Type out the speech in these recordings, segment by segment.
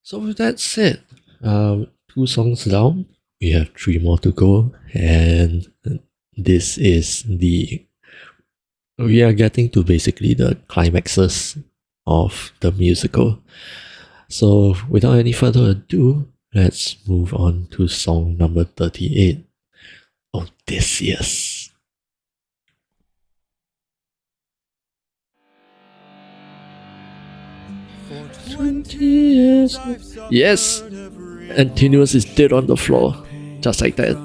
So with that said, 2 songs down, we have 3 more to go, and this is we are getting to basically the climaxes of the musical. So without any further ado, let's move on to song number 38, Odysseus. For 20 years. Yes! Antinous is dead on the floor. Just like that.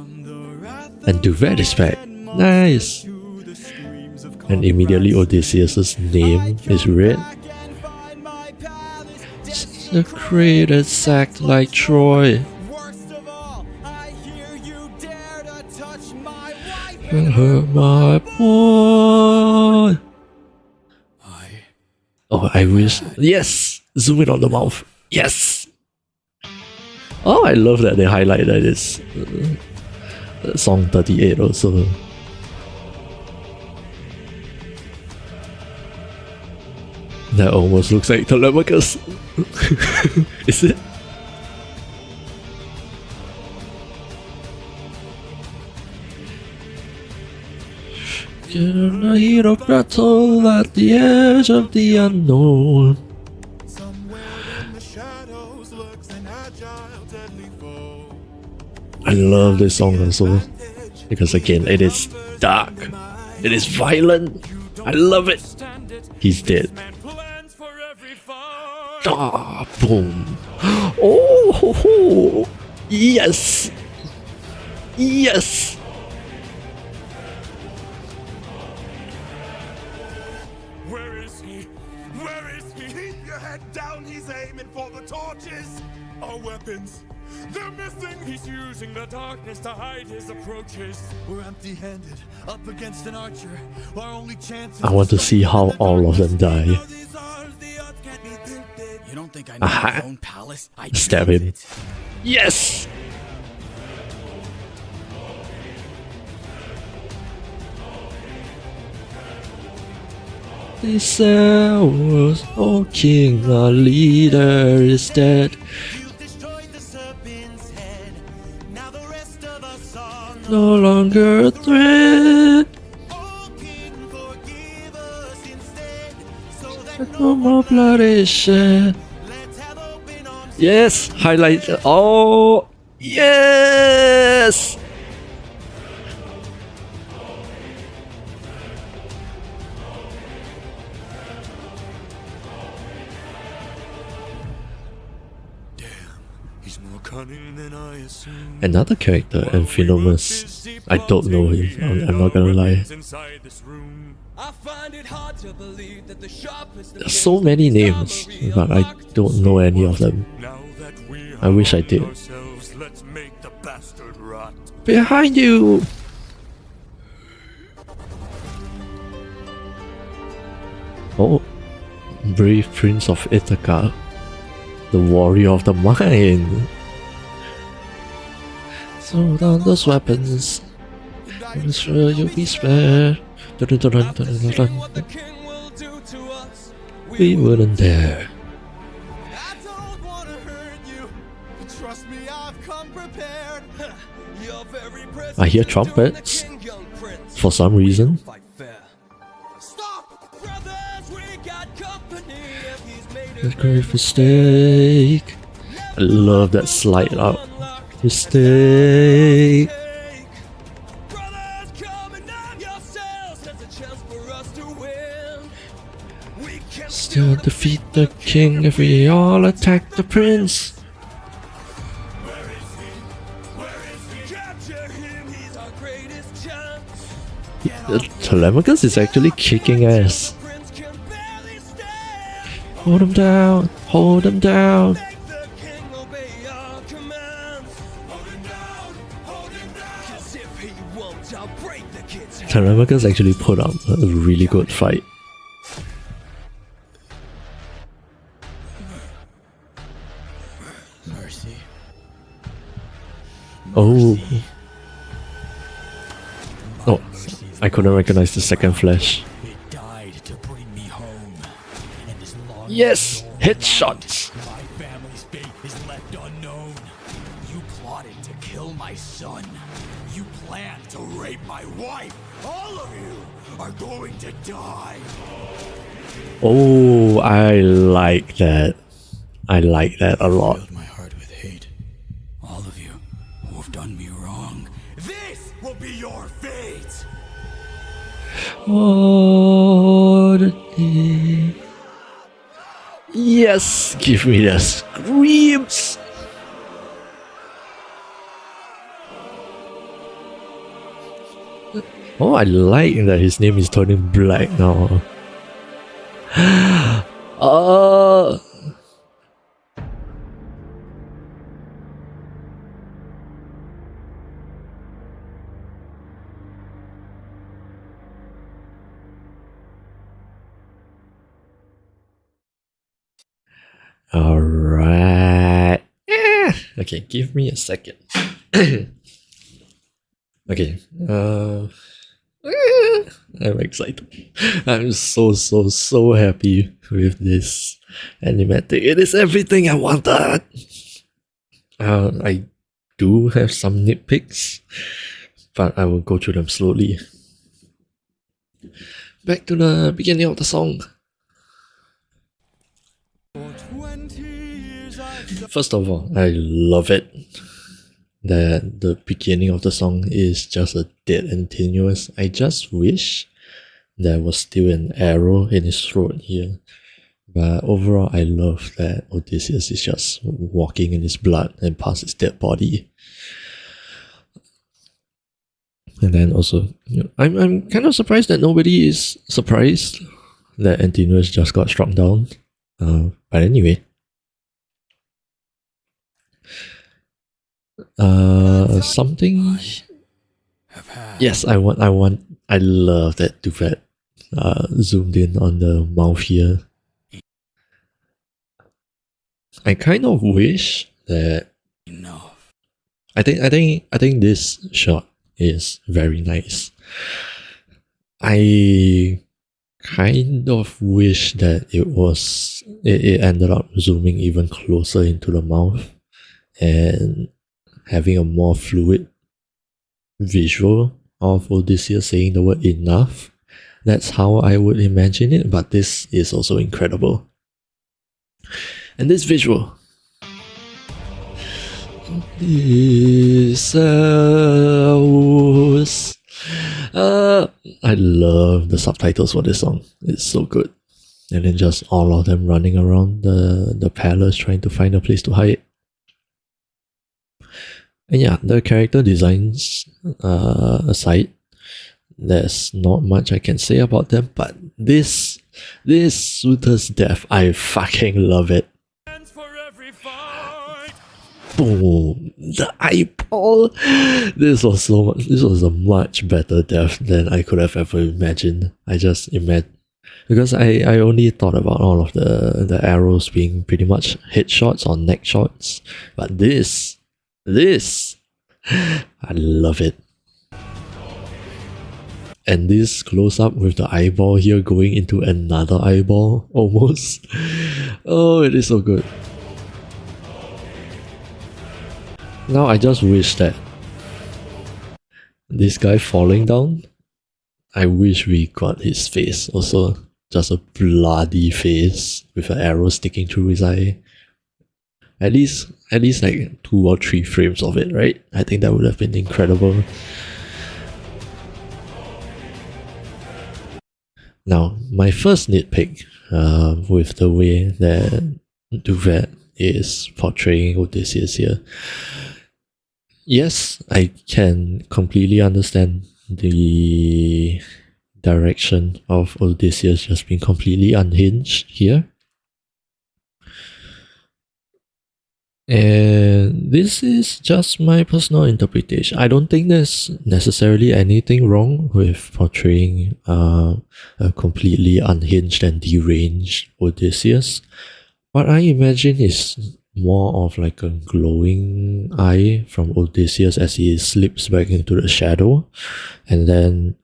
And Duvet is back. Nice! And immediately Odysseus' name is read. Desecrated sacked like Troy. Hurt my boy. Oh, I wish. Yes! Zoom in on the mouth. Yes! Oh, I love that they highlighted this song 38 also. That almost looks like Telemachus. Is it? Get on the heat of battle at the edge of the unknown. I love this song also because again it is dark, it is violent. I love it. He's dead. Ah, boom. Oh, ho, ho. Yes. Yes. Where is he? Where is he? Keep your head down. He's aiming for the torches. Our weapons. They're missing. He's using the darkness to hide his approaches. We're empty-handed, up against an archer. Our only chance. I want to see how all of them die. You don't think I know my own palace? I stab him. Yes! This hours, oh king, our leader is dead. No longer a threat. No more blood is shed. Yes! Highlight. Oh! Yes! Damn, he's more cunning than I assumed. Another character, Amphinomus. I don't know him, I'm not gonna lie. There's so many names, but I don't know any of them. I wish I did. Behind you! Oh, brave Prince of Ithaca, the warrior of the mind. Throw down those weapons. I'm sure you'll be spared. We wouldn't dare. I hear trumpets for some reason. A grave mistake. I love that slide out. Mistake. Still defeat the king if we all attack the prince. Telemachus is actually kicking ass. Hold him down, hold him down. Telemachus actually put up a really good fight. Oh. Oh, I couldn't recognize the second flash. Yes! Headshots! is left unknown. You plotted to kill my son. You planned to rape my wife. All of you are going to die. Oh, I like that. I like that a lot. Filled my heart with hate. All of you who have done me wrong. This will be your fate. Oh, yes, give me the screams. Oh, I like that his name is turning black now. Oh. Alright. Okay, give me a second. Okay. I'm excited. I'm so happy with this animatic. It is everything I wanted. I do have some nitpicks, but I will go through them slowly. Back to the beginning of the song. First of all, I love it that the beginning of the song is just a dead and tenuous. I just wish there was still an arrow in his throat here. But overall, I love that Odysseus is just walking in his blood and past his dead body. And then also, I'm kind of surprised that nobody is surprised that Antinous just got struck down. But anyway. Something. Yes, I love that Duvet zoomed in on the mouth here. I kind of wish that. Enough. I think this shot is very nice. I kind of wish that it ended up zooming even closer into the mouth and having a more fluid visual of Odysseus saying the word enough. That's how I would imagine it, but this is also incredible. And this visual. Odysseus. I love the subtitles for this song. It's so good. And then just all of them running around the palace trying to find a place to hide. And yeah, the character designs aside, there's not much I can say about them, but this suitor's death, I fucking love it. Boom! The eyeball! This was a much better death than I could have ever imagined. I just imagined, because I only thought about all of the arrows being pretty much headshots or neck shots, but this, I love it. And this close up with the eyeball here going into another eyeball, almost. Oh, it is so good. Now I just wish that this guy falling down, I wish we got his face also. Just a bloody face with an arrow sticking through his eye. At least like 2 or 3 frames of it, right? I think that would have been incredible. Now, my first nitpick with the way that Duvet is portraying Odysseus here. Yes, I can completely understand the direction of Odysseus just being completely unhinged here. And this is just my personal interpretation. I don't think there's necessarily anything wrong with portraying a completely unhinged and deranged Odysseus. What I imagine is more of like a glowing eye from Odysseus as he slips back into the shadow, and then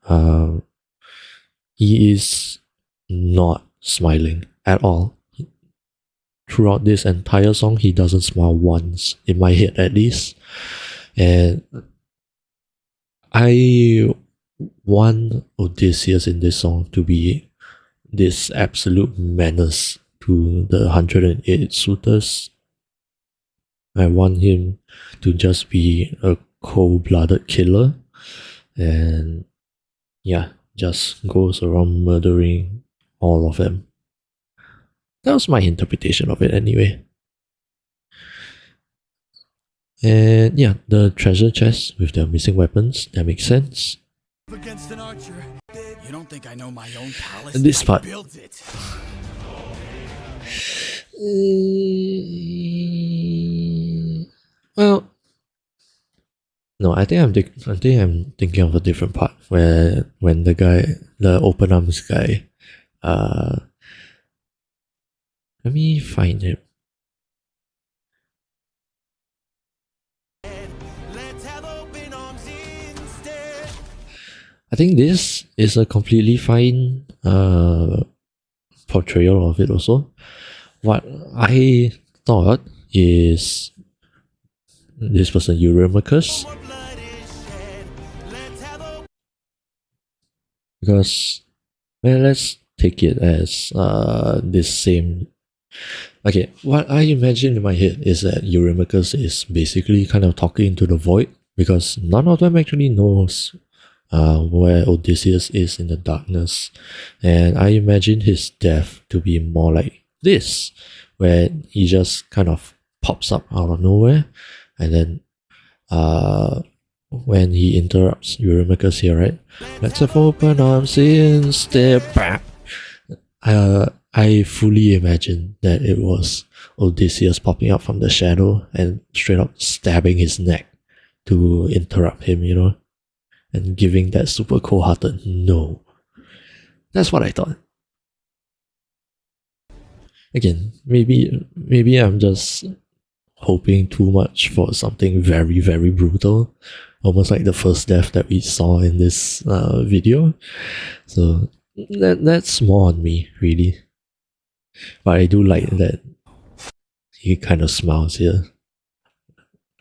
he is not smiling at all. throughout this entire song, he doesn't smile once, in my head at least. And I want Odysseus in this song to be this absolute menace to the 108 suitors. I want him to just be a cold-blooded killer and yeah, just goes around murdering all of them. That was my interpretation of it anyway. And yeah, the treasure chest with the missing weapons, that makes sense. Against an archer. You don't think I know my own palace? This part. Built it. Well, no, I think I'm thinking of a different part where when the open arms guy, let me find him. I think this is a completely fine portrayal of it also. What I thought is this person Eurymachus, because let's take it as this same. Okay, what I imagine in my head is that Eurymachus is basically kind of talking to the void, because none of them actually knows where Odysseus is in the darkness. And I imagine his death to be more like this, where he just kind of pops up out of nowhere, and then when he interrupts Eurymachus here, right? Let's have open arms instead. I fully imagine that it was Odysseus popping up from the shadow and straight up stabbing his neck to interrupt him, you know, and giving that super cold-hearted no. That's what I thought. Again, maybe I'm just hoping too much for something very, very brutal, almost like the first death that we saw in this video. So that's more on me, really. But I do like that he kind of smiles here.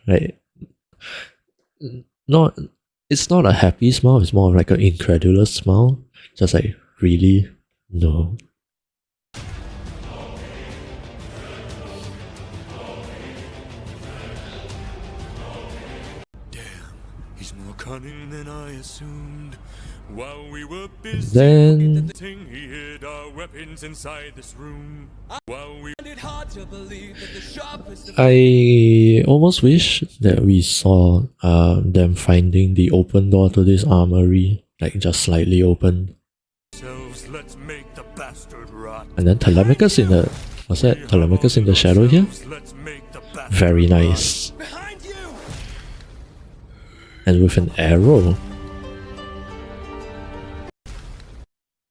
Right? It's not a happy smile, it's more of like an incredulous smile. Just like, really? No. He's more cunning than I assumed. While we were busy Then he hid our weapons inside this room. While we found it hard to believe that the sharpest of I almost wish that we saw them finding the open door to this armory, like just slightly open. ourselves, let's make the bastard rot. And then Telemachus in the what's that? Telemachus in the shadow here? Let's make the bastard Very nice. behind you. And with an arrow.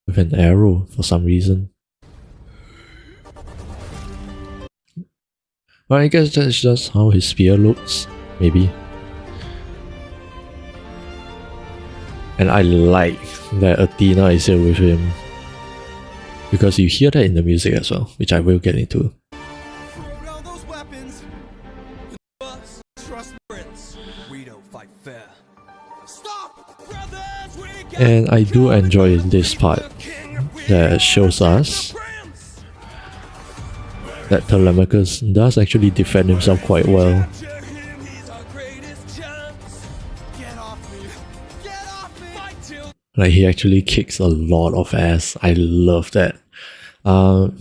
With an arrow for some reason. Well, I guess that's just how his spear looks, maybe. And I like that Athena is here with him, because you hear that in the music as well, which I will get into. Throw down those weapons. Trust Prince. We don't fight fair. Stop, brothers. We And I do enjoy this part that shows us that Telemachus does actually defend himself quite well. Like, he actually kicks a lot of ass. I love that.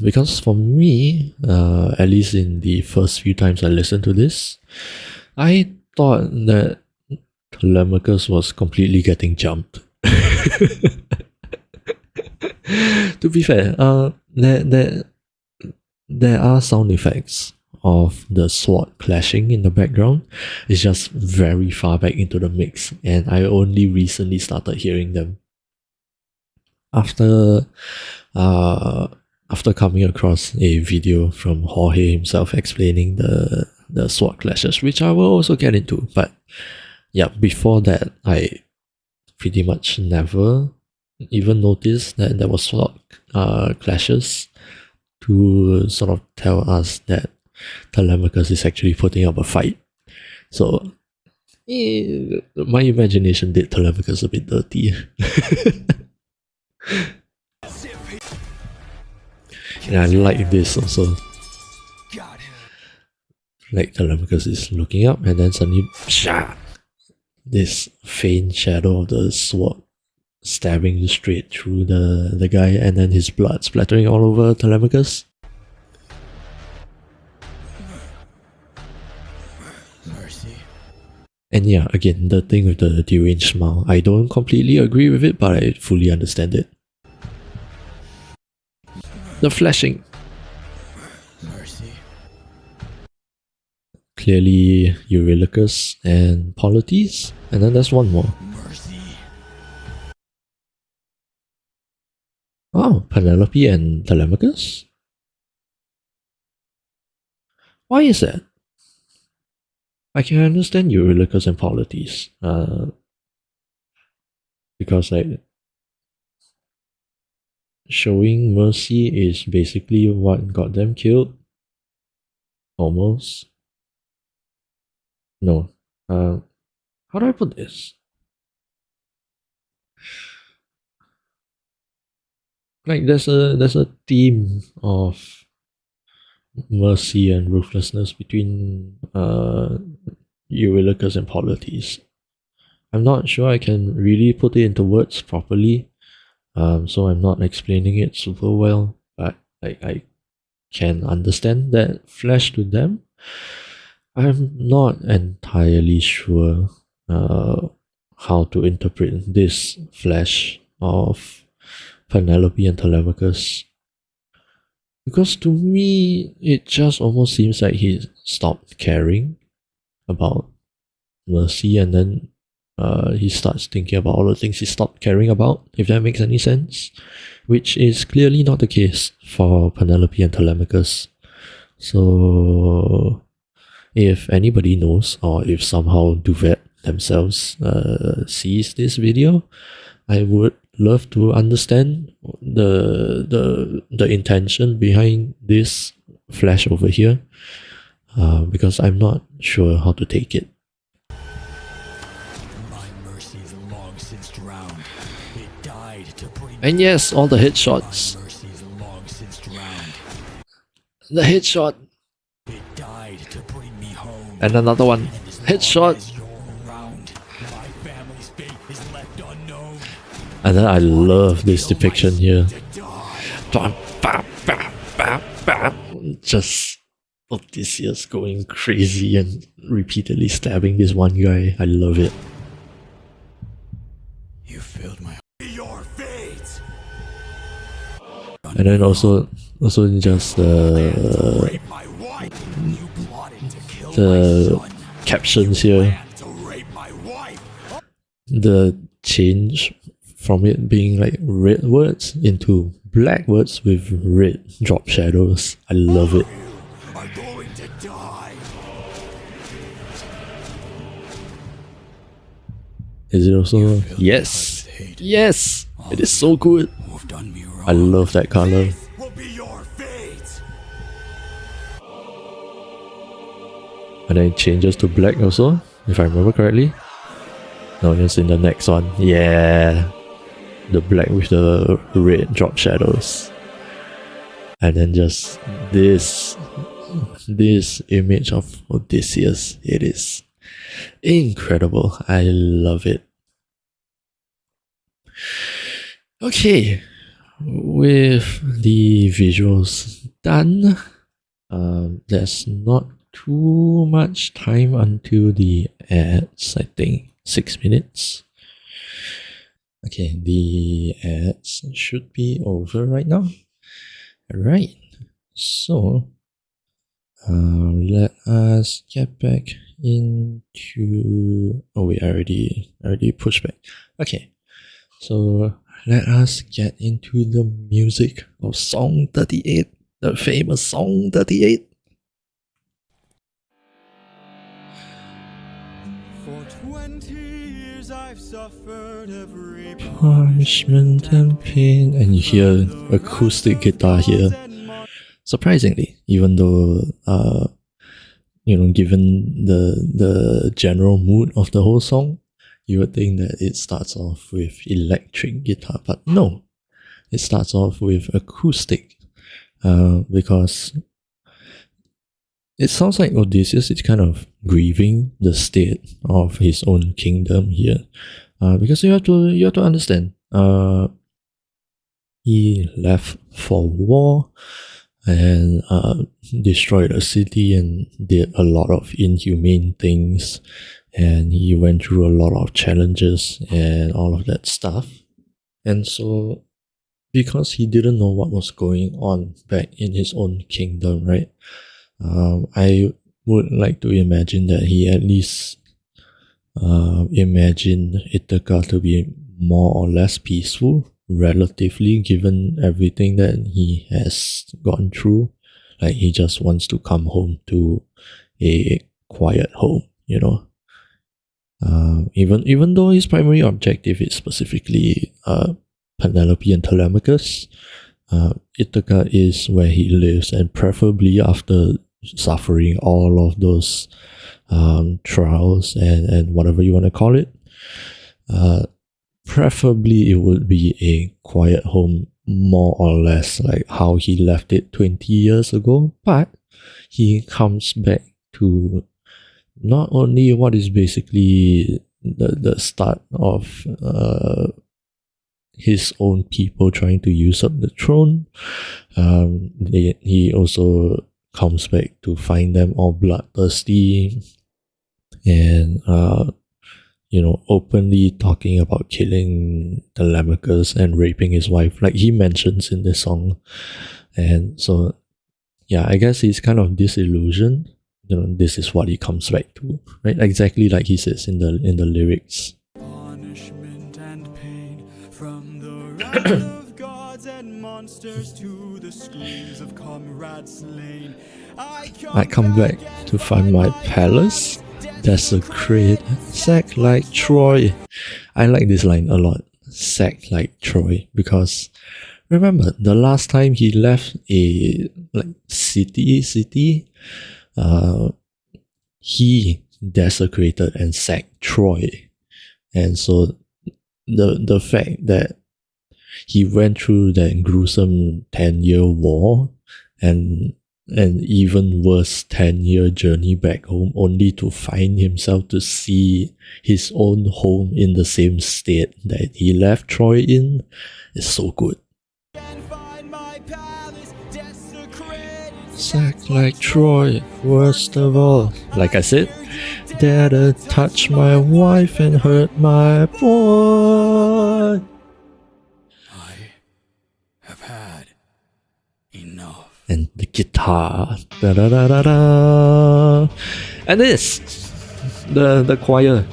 Because for me, at least in the first few times I listened to this, I thought that Telemachus was completely getting jumped. To be fair, there are sound effects of the sword clashing in the background. It's just very far back into the mix, and I only recently started hearing them after coming across a video from Jorge himself explaining the sword clashes, which I will also get into. But yeah, before that, I pretty much never even noticed that there was sword clashes. to sort of tell us that Telemachus is actually putting up a fight. So, my imagination did Telemachus a bit dirty. And I like this also. Like Telemachus is looking up and then suddenly, this faint shadow of the sword stabbing straight through the guy, and then his blood splattering all over Telemachus. Mercy. And yeah, again, the thing with the deranged smile, I don't completely agree with it, but I fully understand it. The flashing. Mercy. Clearly Eurylochus and Polites, and then there's one more. Mercy. Oh, Penelope and Telemachus? Why is that? I can understand Eurylochus and Polites, because like showing mercy is basically what got them killed. Almost. No. How do I put this? Like there's a theme of mercy and ruthlessness between Eurylochus and Polites. I'm not sure I can really put it into words properly, so I'm not explaining it super well, but I can understand that flash to them. I'm not entirely sure how to interpret this flash of Penelope and Telemachus, because to me it just almost seems like he stopped caring about mercy, and then he starts thinking about all the things he stopped caring about, if that makes any sense, which is clearly not the case for Penelope and Telemachus. So if anybody knows, or if somehow Duvet themselves sees this video, I would love to understand the intention behind this flash over here, because I'm not sure how to take it. My mercy is long since drowned. It died to bring. And yes, all the headshots. My mercy is long since drowned. The headshot. It died to bring me home. And another one. And as long Headshot. as you're around, my family's fate is left unknown. And then I love this depiction here. To die. Just Odysseus going crazy and repeatedly stabbing this one guy. I love it. You filled my. Your fate. And then also just Rape my wife. You plotted to kill the my son. captions here. Planned to rape my wife. The change from it being like red words into black words with red drop shadows. I love it. You are going to die. Is it also? Filled my Yes! heart with hate. Yes! It is so good. Who've done me wrong. I love that color. This will be your fate. And then it changes to black also, if I remember correctly. No, it's in the next one. Yeah! The black with the red drop shadows. And then just this image of Odysseus. It is incredible. I love it. Okay, with the visuals done, there's not too much time until the ads. I think 6 minutes. Okay, the ads should be over right now. Alright, so let us get back into. Oh wait, I already pushed back. Okay, so let us get into the music of song 38, the famous song 38. For 20 years I've suffered every Punishment and pain, and you hear acoustic guitar here. surprisingly, even though given the general mood of the whole song, you would think that it starts off with electric guitar, but no, it starts off with acoustic, because it sounds like Odysseus is kind of grieving the state of his own kingdom here, because you have to understand, he left for war and destroyed a city and did a lot of inhumane things, and he went through a lot of challenges and all of that stuff. And so, because he didn't know what was going on back in his own kingdom, right? I would like to imagine that he at least imagined Ithaca to be more or less peaceful, relatively, given everything that he has gone through. Like, he just wants to come home to a quiet home, even though his primary objective is specifically Penelope and Telemachus, Ithaca is where he lives, and preferably after suffering all of those trials and whatever you want to call it, preferably it would be a quiet home, more or less like how he left it 20 years ago. But he comes back to not only what is basically the start of his own people trying to usurp the throne, he also comes back to find them all bloodthirsty and openly talking about killing Telemachus and raping his wife, like he mentions in this song. And so, yeah, I guess he's kind of disillusioned. This is what he comes back to, right? Exactly like he says in the lyrics. Punishment and pain from the wrath of gods and monsters to the screams of comrades slain. I come back to find my palace desecrated, sacked like Troy. I like this line a lot, sacked like Troy, because remember the last time he left a city, he desecrated and sacked Troy. And so the fact that he went through that gruesome 10-year war and even worse 10-year journey back home, only to find himself to see his own home in the same state that he left Troy in, is so good. Sacked like Troy, worst of all. Like I said, dare to touch my wife and hurt my boy. I have had enough. And the guitar, da da da da da, and this, the choir.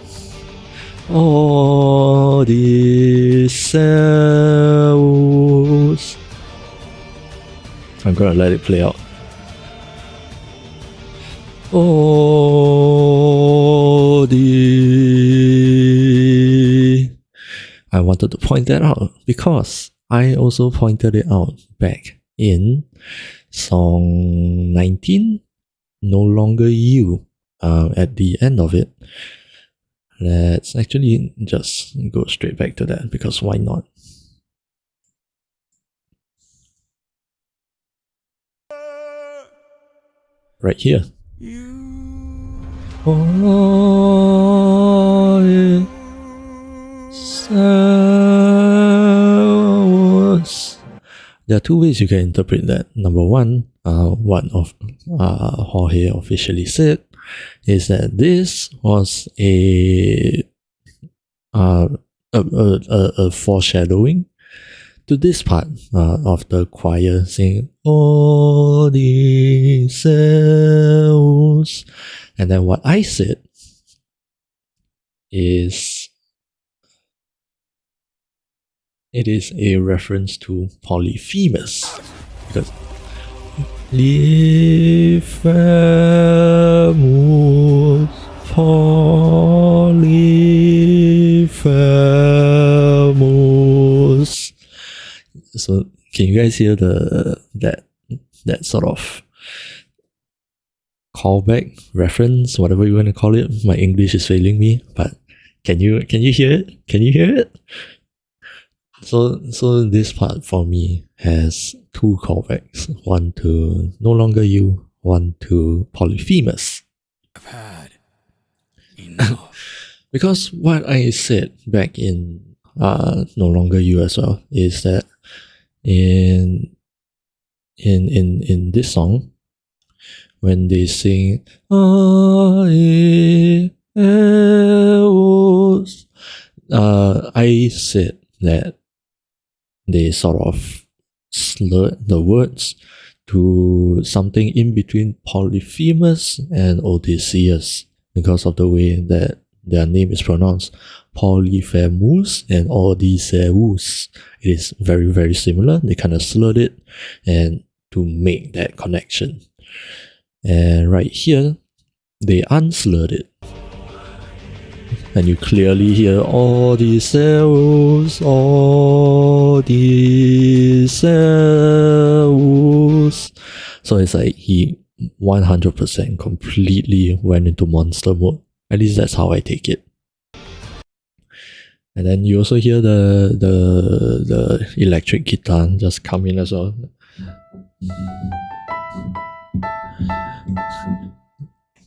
Odysseus. I'm gonna let it play out. I wanted to point that out because I also pointed it out back in song 19, No Longer You, at the end of it. Let's actually just go straight back to that, because why not? Right here. There are two ways you can interpret that. Number one, what Jorge officially said is that this was a foreshadowing to this part of the choir saying Odysseus. And then what I said is it is a reference to Polyphemus, because Polyphemus, Polyphemus. So can you guys hear the that sort of callback, reference, whatever you want to call it. My English is failing me, but can you hear it? Can you hear it? So this part for me has two callbacks. One to No Longer You, one to Polyphemus. I've had enough. Because what I said back in No Longer You as well is that in this song, when they sing I said that they sort of slurred the words to something in between Polyphemus and Odysseus because of the way that their name is pronounced. Polyphemus and Odysseus. It is very, very similar. They kind of slurred it and to make that connection. And right here, they unslurred it. And you clearly hear Odysseus, Odysseus. So it's like he 100% completely went into monster mode. At least that's how I take it. And then you also hear the electric guitar just come in as well.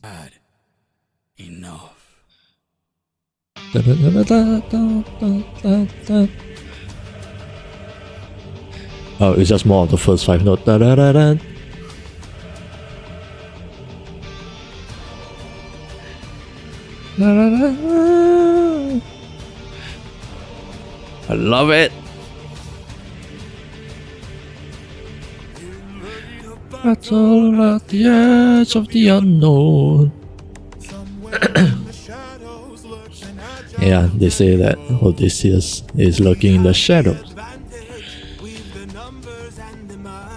Had enough. Oh, it's just more of the first 5 notes. I love it. Battle at the edge of the unknown. Yeah, they say that Odysseus is lurking in the shadows.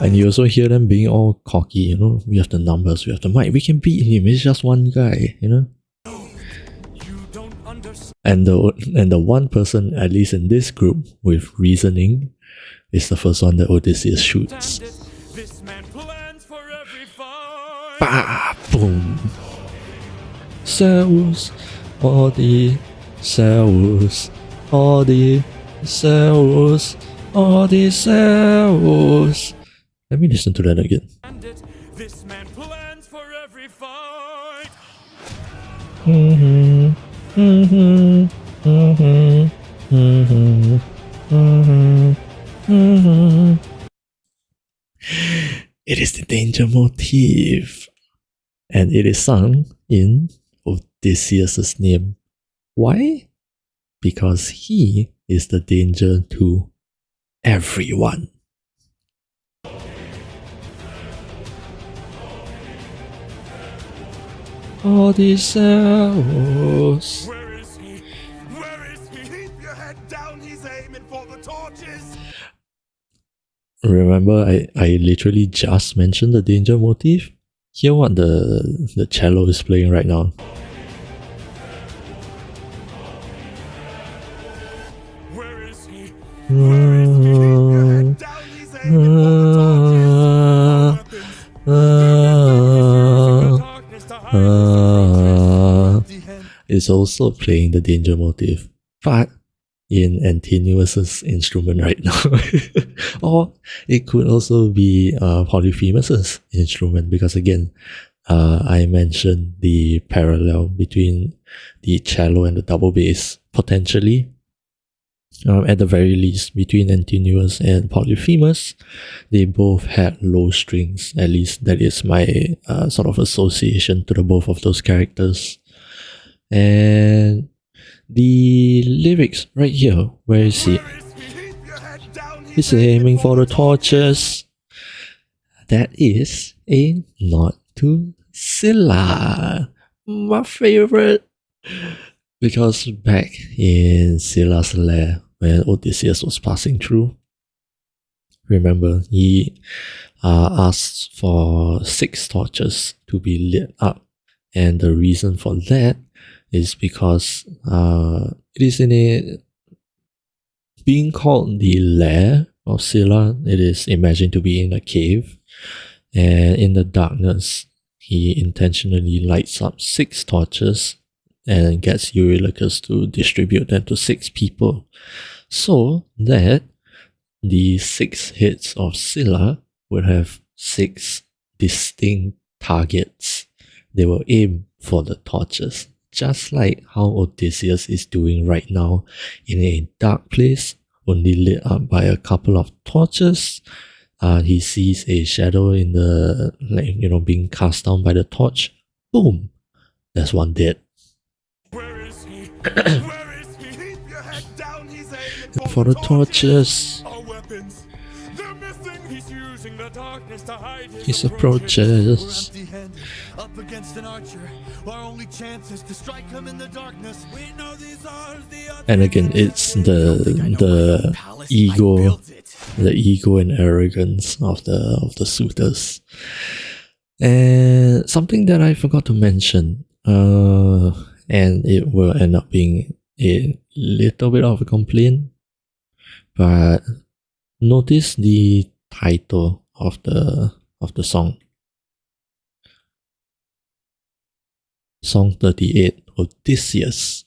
And you also hear them being all cocky, you know, we have the numbers, we have the might, we can beat him, it's just one guy, you know. And the one person, at least in this group, with reasoning, is the first one that Odysseus shoots. Bah! Boom! Zeus, Odysseus, Odysseus, Odysseus. Let me listen to that again. This man plans for every fight. It is the danger motif, and it is sung in Odysseus' name. Why? Because he is the danger to everyone. Odysseus. Where is he? Where is he? Keep your head down, he's aiming for the torches. Remember, I literally just mentioned the danger motif. Hear what the cello is playing right now. Where is he? Where is he? Keep your head down, he's aiming for the torches. Is also playing the danger motif, but in Antinous' instrument right now. Or it could also be Polyphemus' instrument, because again, I mentioned the parallel between the cello and the double bass, potentially. At the very least, between Antinous and Polyphemus, they both had low strings. At least that is my sort of association to the both of those characters. And the lyrics right here, where is he? He's aiming for the torches. That is a nod to Scylla, my favorite. Because back in Scylla's lair, when Odysseus was passing through, remember, he asked for 6 torches to be lit up. And the reason for that is because it is in a being called the lair of Scylla. It is imagined to be in a cave, And in the darkness, he intentionally lights up 6 torches and gets Eurylochus to distribute them to 6 people, so that the 6 heads of Scylla would have 6 distinct targets. They will aim for the torches, just like how Odysseus is doing right now in a dark place, only lit up by a couple of torches. He sees a shadow in the, being cast down by the torch. Boom! There's one dead. Where is he? Where is he? Keep your head down, he's aiming For the torches, Our weapons, they're missing. He's using the darkness to hide his he approaches. approaches. Empty-handed, up against an archer. Our only chance is to strike him in the darkness. We know these are the And again, it's the ego, the ego and arrogance of the suitors. And something that I forgot to mention, and it will end up being a little bit of a complaint, but notice the title of the song. Song 38, Odysseus.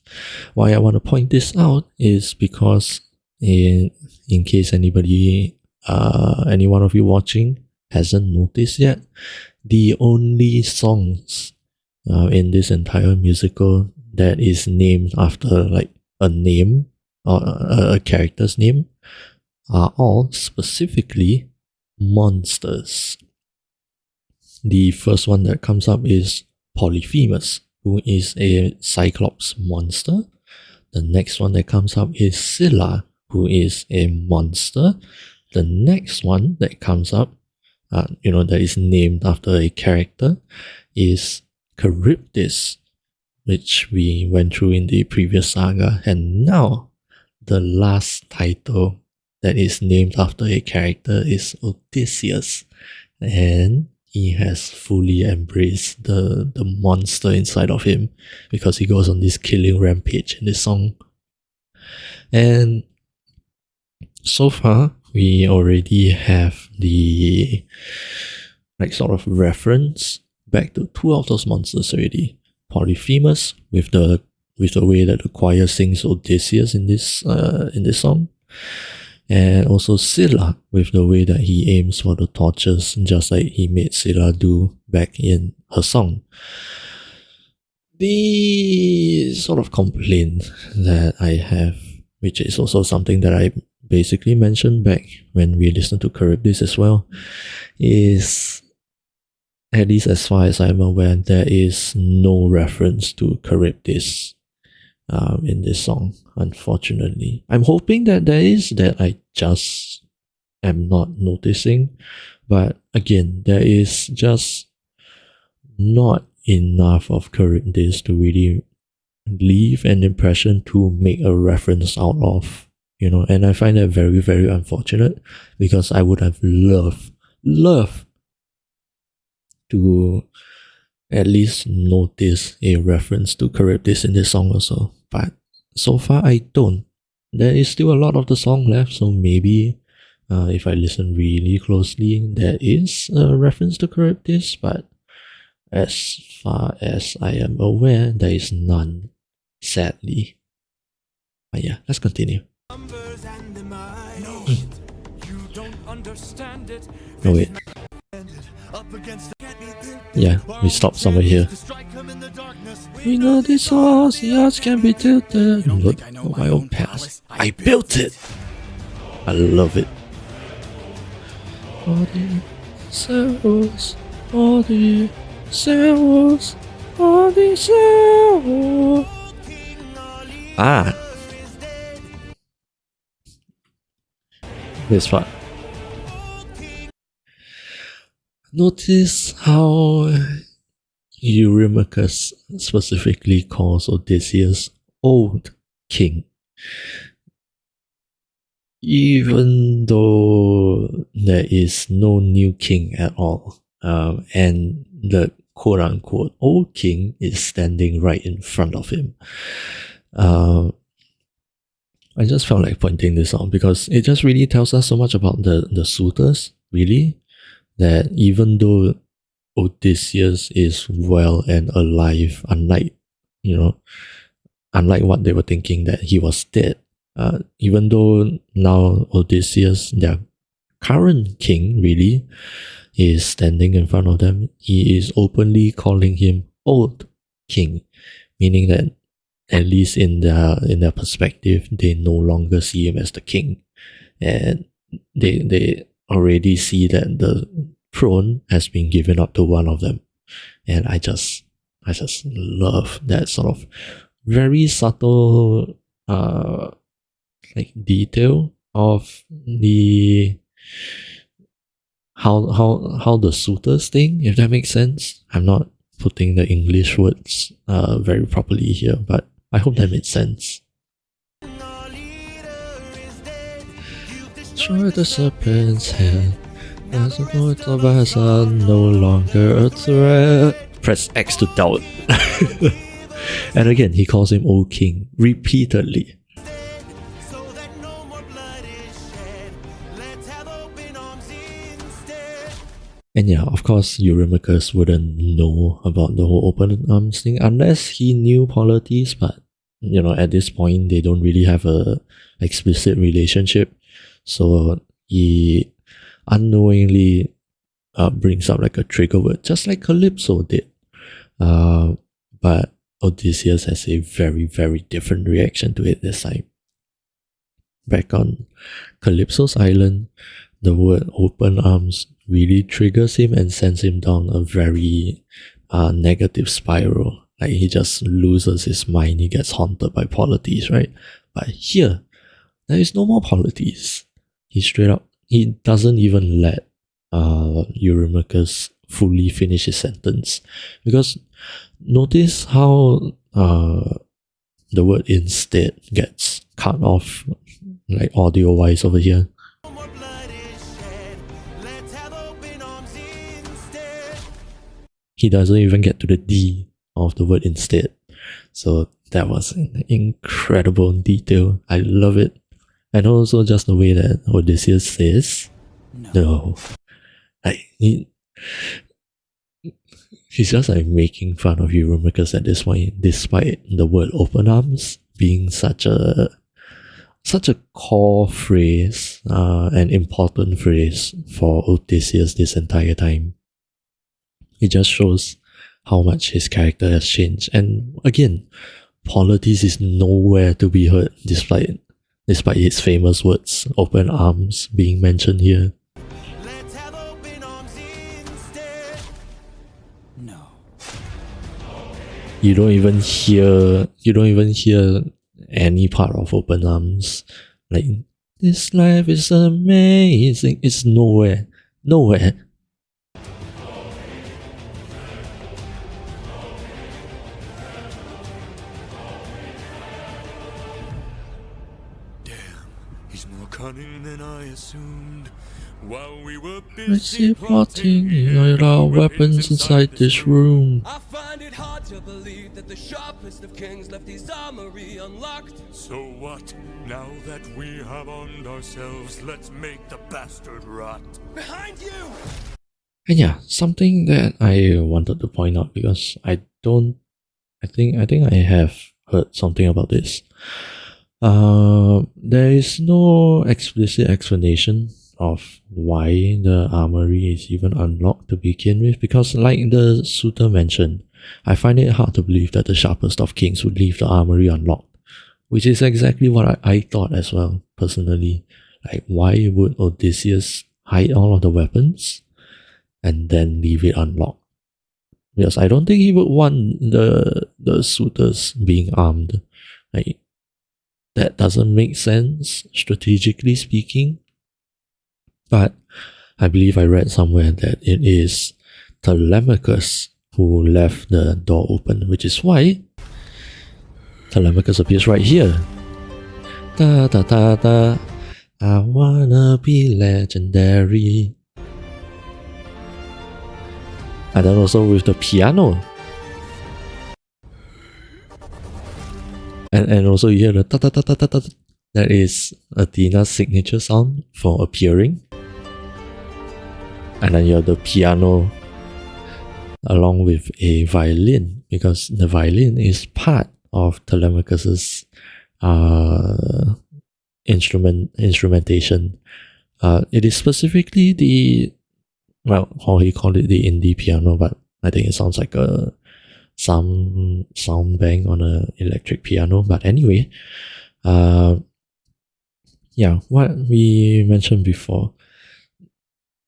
Why I want to point this out is because in case any one of you watching hasn't noticed yet, the only songs in this entire musical that is named after like a name or a character's name are all specifically monsters. The first one that comes up is Polyphemus, who is a Cyclops monster. The next one that comes up is Scylla, who is a monster. The next one that comes up, that is named after a character, is Charybdis, which we went through in the previous saga. And now, the last title that is named after a character is Odysseus. And he has fully embraced the monster inside of him, because he goes on this killing rampage in this song. And so far, we already have the sort of reference back to 2 of those monsters already. Polyphemus, with the way that the choir sings Odysseus in this song. And also Scylla, with the way that he aims for the torches, just like he made Scylla do back in her song. The sort of complaint that I have, which is also something that I basically mentioned back when we listened to Charybdis as well, is, at least as far as I'm aware, there is no reference to Charybdis in this song, unfortunately. I'm hoping that there is, that I just am not noticing. But again, there is just not enough of Charybdis to really leave an impression to make a reference out of, and I find that very, very unfortunate, because I would have loved to at least notice a reference to Charybdis in this song also. But so far I don't. There is still a lot of the song left, so maybe if I listen really closely, there is a reference to Charybdis, but as far as I am aware, there is none, sadly. But yeah, let's continue. No, you don't understand it. Oh wait. Yeah, we stopped somewhere here. We know these walls, the odds can be tilted. Look at my own past. I built it! I love it. Odysseus, Odysseus, Odysseus. Ah! This part. Notice how Eurymachus specifically calls Odysseus old king, even though there is no new king at all, and the quote-unquote old king is standing right in front of him. I just felt like pointing this out because it just really tells us so much about the suitors, really. that even though Odysseus is well and alive, unlike what they were thinking that he was dead. Even though now Odysseus, their current king, really, is standing in front of them, he is openly calling him old king, meaning that at least in their perspective, they no longer see him as the king, and they already see that the throne has been given up to one of them. And I just love that sort of very subtle like detail of the how the suitors thing, if that makes sense. I'm not putting the English words very properly here, but I hope that made sense. Destroy the serpent's head. As the voice of us are no longer a threat. Press X to doubt. And again, he calls him Old King repeatedly. And yeah, of course, Eurymachus wouldn't know about the whole open arms thing unless he knew Polites, but at this point, they don't really have a explicit relationship. So he unknowingly brings up like a trigger word, just like Calypso did. But Odysseus has a very, very different reaction to it this time. Back on Calypso's island, the word open arms really triggers him and sends him down a very negative spiral. Like he just loses his mind, he gets haunted by Polites, right? But here, there is no more Polites. He doesn't even let Eurymachus fully finish his sentence. Because notice how the word instead gets cut off, like audio wise over here. He doesn't even get to the D of the word instead. So that was an incredible detail. I love it. And also just the way that Odysseus says no. Like he's just like making fun of Eurymachus at this point, despite the word open arms being such a core phrase, an important phrase for Odysseus this entire time. It just shows how much his character has changed. And again, Polites is nowhere to be heard despite his famous words, open arms, being mentioned here. Let's have open arms instead. No. You don't even hear any part of open arms. Like, this life is amazing. It's nowhere. He's more cunning than I assumed. While we were Busy plotting, hide our weapons inside this room. I find it hard to believe that the sharpest of kings left his armory unlocked. So what? Now that we have armed ourselves, let's make the bastard rot. Behind you! And yeah, something that I wanted to point out, because I think I have heard something about this. There is no explicit explanation of why the armory is even unlocked to begin with, because like the suitor mentioned, I find it hard to believe that the sharpest of kings would leave the armory unlocked, which is exactly what I thought as well, personally. Like, why would Odysseus hide all of the weapons and then leave it unlocked? Because I don't think he would want the suitors being armed. Like, that doesn't make sense, strategically speaking. But I believe I read somewhere that it is Telemachus who left the door open, which is why Telemachus appears right here. Da da da da, I wanna be legendary. And then also with the piano. And also you hear the ta ta ta ta ta ta. That is Athena's signature sound for appearing. And then you have the piano along with a violin, because the violin is part of Telemachus's instrumentation. It is specifically the, well, how he called it, the indie piano, but I think it sounds like some sound bang on an electric piano. But anyway, yeah, what we mentioned before,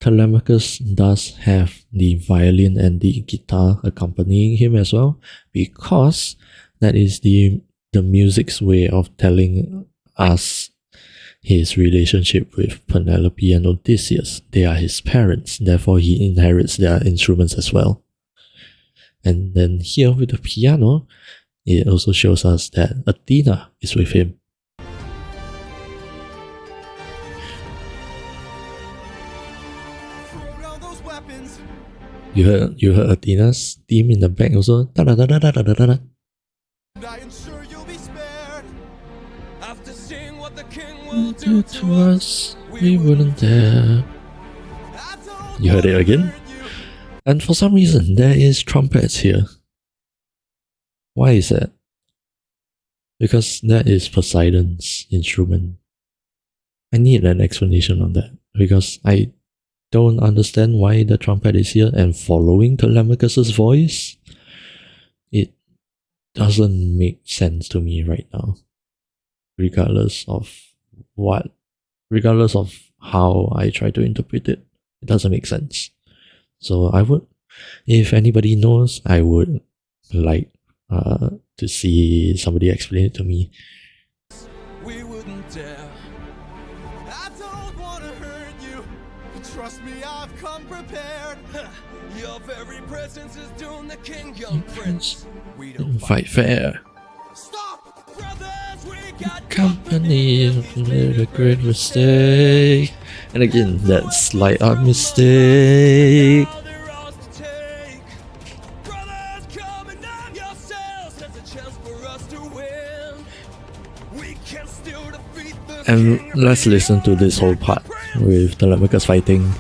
Telemachus does have the violin and the guitar accompanying him as well, because that is the music's way of telling us his relationship with Penelope and Odysseus. They are his parents, therefore he inherits their instruments as well. And then here with the piano, it also shows us that Athena is with him. You heard Athena's theme in the back also. Da-da-da-da-da-da-da-da. I ensure you'll be spared. After seeing what the king Will will do to us, we wouldn't dare. I don't You heard it again? hurt you. And for some reason, there is trumpets here. Why is that? Because that is Poseidon's instrument. I need an explanation on that, because I don't understand why the trumpet is here, and following Telemachus's voice, it doesn't make sense to me right now. Regardless of how I try to interpret it, it doesn't make sense. So I would, if anybody knows, I would like to see somebody explain it to me. we wouldn't dare. I don't want to hurt you. But trust me, I've come prepared. Your very presence is doomed the king, young prince. We don't Didn't fight fair. Stop! brothers, we got Company made a great mistake. And again, that slight art mistake. Other roads to take. Brothers, come and arm yourselves. There's a chance for us to win. We can still defeat the And king. let's listen to this whole part with Telemachus fighting.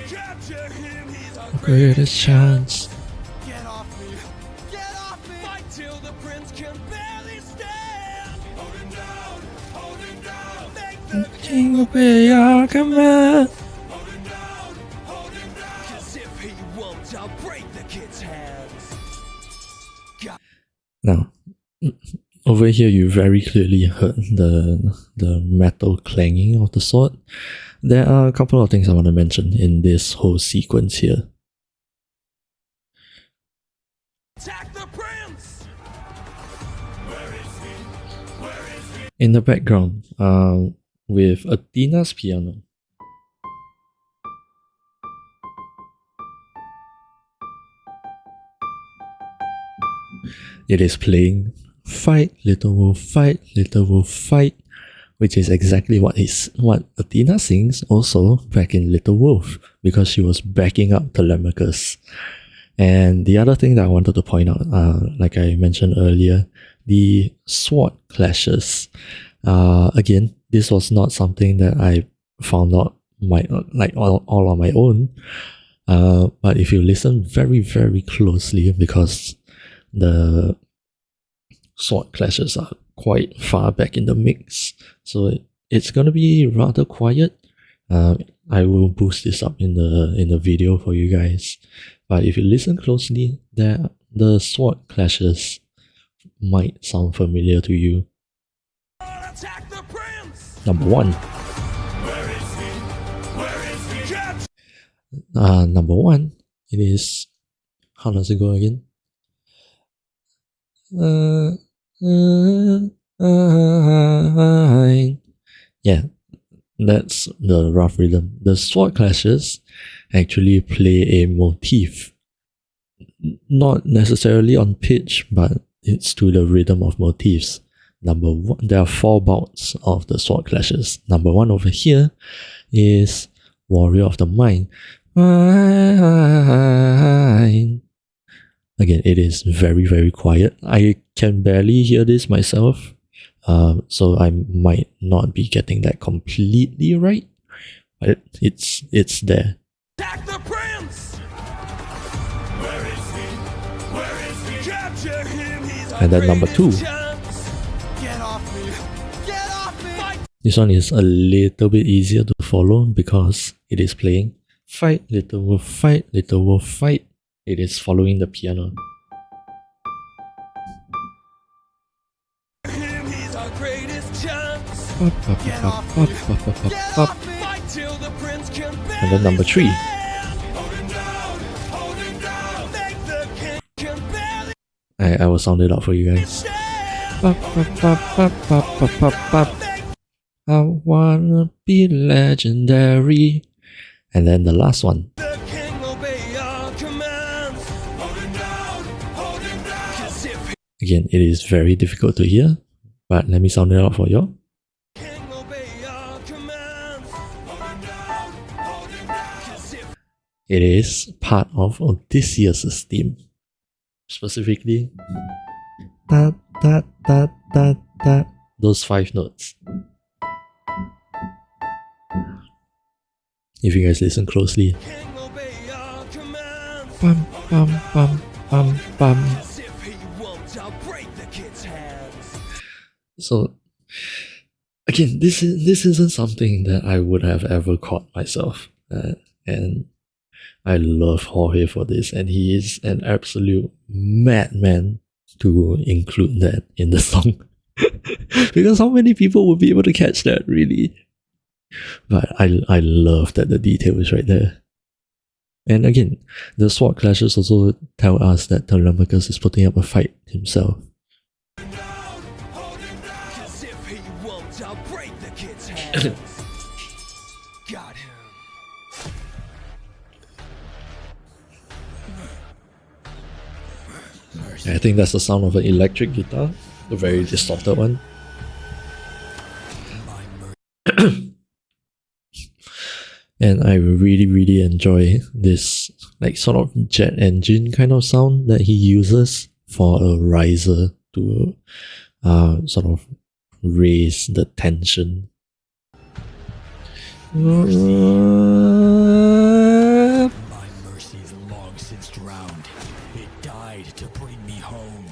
Capture him, he's our Greatest chance. Get off me! Get off me! fight till the prince can barely stand. Hold him down, hold him down, Make the King obey our command. hold him down, hold him down. Cause if he won't, I'll break the kid's hands. Now, over here you very clearly heard the metal clanging of the sword. There are a couple of things I want to mention in this whole sequence here. Attack the prince! Where is he? Where is he? In the background, with Athena's piano, it is playing "Fight, Little Wolf, Fight, Little Wolf, Fight," which is exactly what Athena sings also back in Little Wolf, because she was backing up Telemachus. And the other thing that I wanted to point out, like I mentioned earlier, the sword clashes. Again, this was not something that I found out all on my own. But if you listen very, very closely, because the sword clashes are quite far back in the mix, so it's gonna be rather quiet. I will boost this up in the video for you guys. But if you listen closely, the sword clashes might sound familiar to you. Attack the prince! Number one. Where is he? Where is he? Capture Number one, it is, how does it go again? Yeah, that's the rough rhythm. The sword clashes actually play a motif, not necessarily on pitch, but it's to the rhythm of motifs. Number one, there are 4 bouts of the sword clashes. Number one over here is Warrior of the Mind. Again, it is very, very quiet. I can barely hear this myself, so I might not be getting that completely right. but it's there. Attack the prince! Where is he? Where is he? Capture him, he's our And then number 2. greatest chance. Get off me! Get off me! Fight This one is a little bit easier to follow because it is playing fight, little wolf, fight, little wolf, fight. It is following the piano. him, he's our greatest chance. Get off me! Get off me! Fight till the prince can bear And then number 3. Hold him down! Hold him down! Make the king can barely I will sound it out for you guys. stand. I wanna be legendary. And then the last one. The king obey our commands. Hold him down! Hold him down! 'Cause if Again, it is very difficult to hear, but let me sound it out for you. king obey our commands. Hold him down! Hold him down! 'Cause if It is part of Odysseus' theme. Specifically, da da da da da. Those 5 notes. If you guys listen closely. king obey our commands. Bum bum bum bum bum. 'Cause if he won't, I'll break the kid's hands. So again, this isn't something that I would have ever caught myself, and I love Jorge for this, and he is an absolute madman to include that in the song. Because how many people would be able to catch that, really? But I love that the detail is right there. And again, the sword clashes also tell us that Telemachus is putting up a fight himself. Hold him down! 'Cause if he won't, I'll break the kid's hands. Got him. I think that's the sound of an electric guitar, a very distorted one. And I really enjoy this like sort of jet engine kind of sound that he uses for a riser to sort of raise the tension. My mercy is long since drowned. It died to bring me home.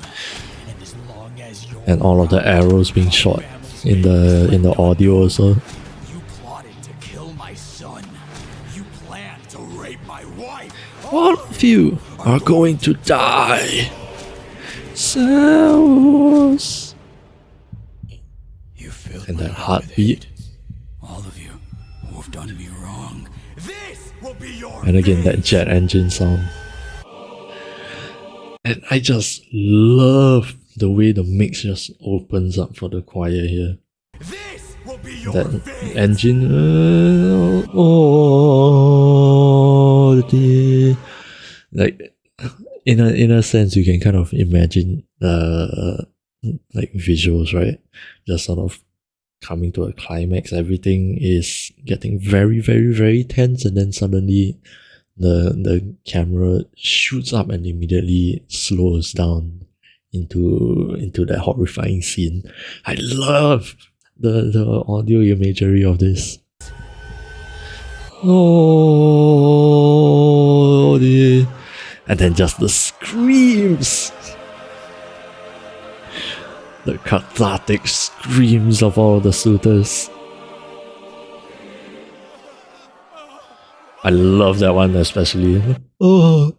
And as long as you're And all of the arrows being shot in the audio also. you plotted to kill my son. You planned to rape my wife. All of you are going to die. Zeus. You filled And my that heart with heartbeat. hate. All of you who have done me wrong. This will be your And again, that fate. jet engine sound. And I just love the way the mix just opens up for the choir here. This will be your That fate. engine. Oh, like in a sense, you can kind of imagine like visuals, right? Just sort of coming to a climax. Everything is getting very tense, and then suddenly the camera shoots up and immediately slows down into that horrifying scene. I love the audio imagery of this. Oh, and then just the screams, the cathartic screams of all the suitors. I love that one especially. Oh,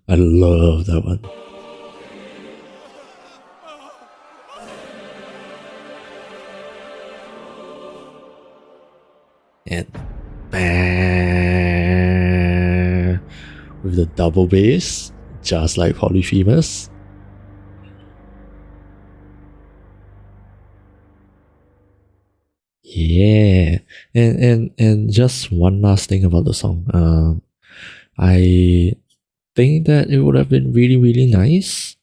I love that one. And bang, with the double bass, just like Polyphemus. Yeah, and just one last thing about the song. I think that it would have been really nice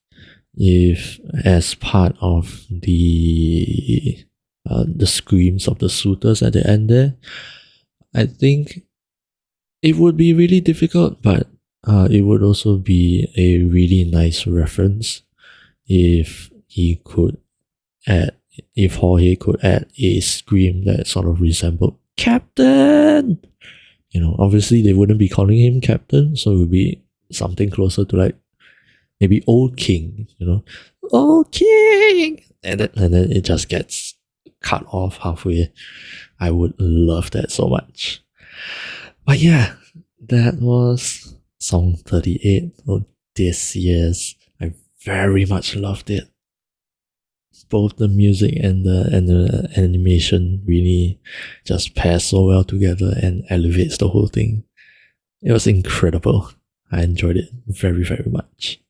if, as part of the screams of the suitors at the end there, I think it would be really difficult, but it would also be a really nice reference if Jorge could add a scream that sort of resembled Captain! You know, obviously they wouldn't be calling him Captain, so it would be something closer to like maybe Old King, you know, Old King! And then it just gets cut off halfway. I would love that so much. But yeah, that was song 38, Odysseus. I very much loved it. Both the music and the animation really just pair so well together and elevates the whole thing. It was incredible. I enjoyed it very, very much.